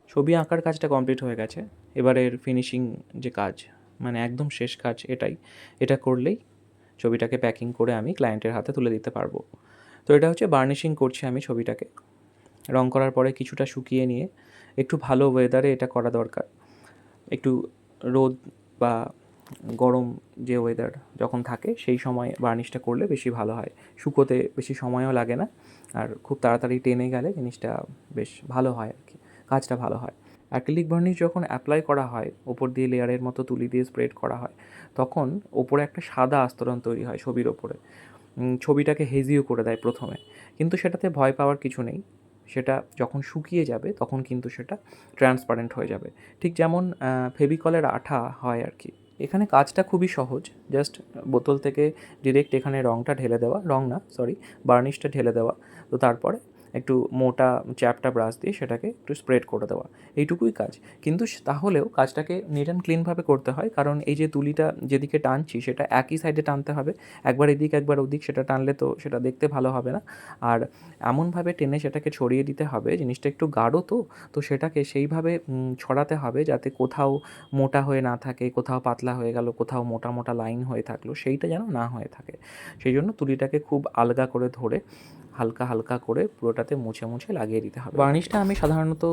ছবি আঁকার কাজটা কমপ্লিট হয়ে গেছে। এবারের ফিনিশিং যে কাজ, মানে একদম শেষ কাজ এটাই। এটা করলেই ছবিটাকে প্যাকিং করে আমি ক্লায়েন্টের হাতে তুলে দিতে পারবো। তো এটা হচ্ছে বার্নিশিং করছি আমি ছবিটাকে। রং করার পরে কিছুটা শুকিয়ে নিয়ে একটু ভালো ওয়েদারে এটা করা দরকার। একটু রোদ বা গরম যে ওয়েদার যখন থাকে সেই সময় বার্নিশটা করলে বেশি ভালো হয়। শুকোতে বেশি সময়ও লাগে না, আর খুব তাড়াতাড়ি টেনে গেলে জিনিসটা বেশ ভালো হয় আর কি, কাজটা ভালো হয়। অ্যাক্রিলিক ভার্নিশ যখন অ্যাপ্লাই করা হয়, ওপর দিয়ে লেয়ারের মতো তুলি দিয়ে স্প্রেড করা হয়, তখন ওপরে একটা সাদা আস্তরণ তৈরি হয় ছবির ওপরে। ছবিটাকে হেজিও করে দেয় প্রথমে, কিন্তু সেটাতে ভয় পাওয়ার কিছু নেই। সেটা যখন শুকিয়ে যাবে তখন কিন্তু সেটা ট্রান্সপারেন্ট হয়ে যাবে, ঠিক যেমন ফেভিকলের আঠা হয় আর কি। এখানে কাজটা খুবই সহজ। জাস্ট বোতল থেকে ডিরেক্ট এখানে রঙটা ঢেলে দেওয়া, রং না সরি, বার্নিশটা ঢেলে দেওয়া। তো তারপরে একটু মোটা চ্যাপ্টা ব্রাশ দিয়ে সেটাকে একটু স্প্রেড করে দেওয়া, এইটুকুই কাজ। কিন্তু তাহলেও কাজটাকে নিট অ্যান্ড ক্লিনভাবে করতে হয়, কারণ এই যে তুলিটা যেদিকে টানছি সেটা একই সাইডে টানতে হবে। একবার এদিক একবার ওদিক সেটা টানলে তো সেটা দেখতে ভালো হবে না। আর এমনভাবে টেনে সেটাকে ছড়িয়ে দিতে হবে, জিনিসটা একটু গাঢ় তো সেটাকে সেইভাবে ছড়াতে হবে যাতে কোথাও মোটা হয়ে না থাকে, কোথাও পাতলা হয়ে গেল, কোথাও মোটা মোটা লাইন হয়ে থাকলো, সেইটা যেন না হয়ে থাকে। সেই জন্য তুলিটাকে খুব আলগা করে ধরে হালকা হালকা করে পুরোটাতে মুছে মুছে লাগিয়ে দিতে হবে। বার্নিশটা আমি সাধারণত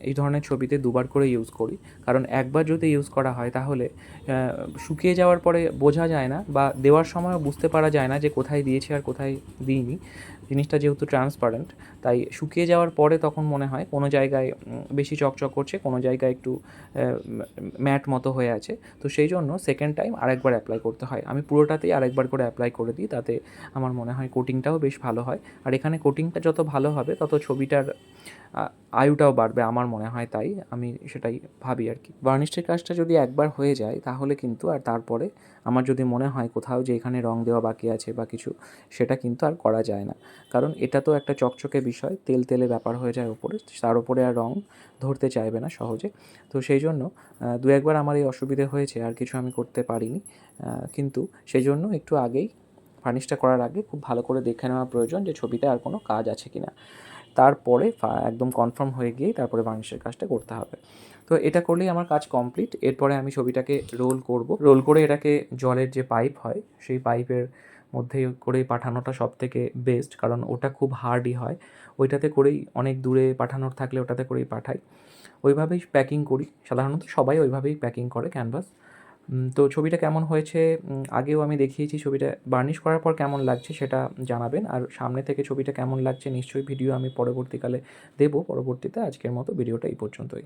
এই ধরনের ছবিতে দুবার করে ইউজ করি, কারণ একবার যদি ইউজ করা হয় তাহলে শুকিয়ে যাওয়ার পরে বোঝা যায় না, বা দেওয়ার সময়ও বুঝতে পারা যায় না যে কোথায় দিয়েছি আর কোথায় দিইনি। জিনিসটা যেহেতু ট্রান্সপারেন্ট, তাই শুকিয়ে যাওয়ার পরে তখন মনে হয় কোনো জায়গায় বেশি চকচক করছে, কোনো জায়গায় একটু ম্যাট মতো হয়ে আছে। তো সেই জন্য সেকেন্ড টাইম আরেকবার অ্যাপ্লাই করতে হয়। আমি পুরোটাতেই আরেকবার করে অ্যাপ্লাই করে দিই, তাতে আমার মনে হয় কোটিংটাও বেশ ভালো হয়। আর এখানে কোটিংটা যত ভালো হবে তত ছবিটার আয়ুটাও বাড়বে আমার মনে হয়, তাই আমি সেটাই ভাবি আর কি। বার্নিশের কাজটা যদি একবার হয়ে যায় তাহলে কিন্তু আর তারপরে আমার যদি মনে হয় কোথাও যে এখানে রং দেওয়া বাকি আছে বা কিছু, সেটা কিন্তু আর করা যায় না। কারণ এটা তো একটা চকচকে বিষয়, তেল তেলে ব্যাপার হয়ে যায় ওপরে, তার উপরে আর রং ধরতে চাইবে না সহজে। তো সেই জন্য দু একবার আমার এই অসুবিধে হয়েছে, আর কিছু আমি করতে পারিনি। কিন্তু সেই জন্য একটু আগেই ফার্নিশটা করার আগে খুব ভালো করে দেখে নেওয়া প্রয়োজন যে ছবিতে আর কোনো কাজ আছে কি না। তারপরে একদম কনফার্ম হয়ে গিয়েই তারপরে বার্নিশের কাজটা করতে হবে। তো এটা করলেই আমার কাজ কমপ্লিট। এরপরে আমি ছবিটাকে রোল করব। রোল করে এটাকে জলের যে পাইপ হয় সেই পাইপের মধ্যে করেই পাঠানোটা সবথেকে বেস্ট, কারণ ওটা খুব হার্ডই হয়। ওইটাতে করেই অনেক দূরে পাঠানোর থাকলে ওটাতে করেই পাঠাই। ওইভাবেই প্যাকিং করি, সাধারণত সবাই ওইভাবেই প্যাকিং করে ক্যানভাস। তো ছবিটা কেমন হয়েছে আগেও আমি দেখিয়েছি, ছবিটা বার্নিশ করার পর কেমন লাগছে সেটা জানাবেন। আর সামনে থেকে ছবিটা কেমন লাগছে নিশ্চয়ই ভিডিও আমি পরবর্তীকালে দেবো পরবর্তীতে। আজকের মতো ভিডিওটা এই পর্যন্তই।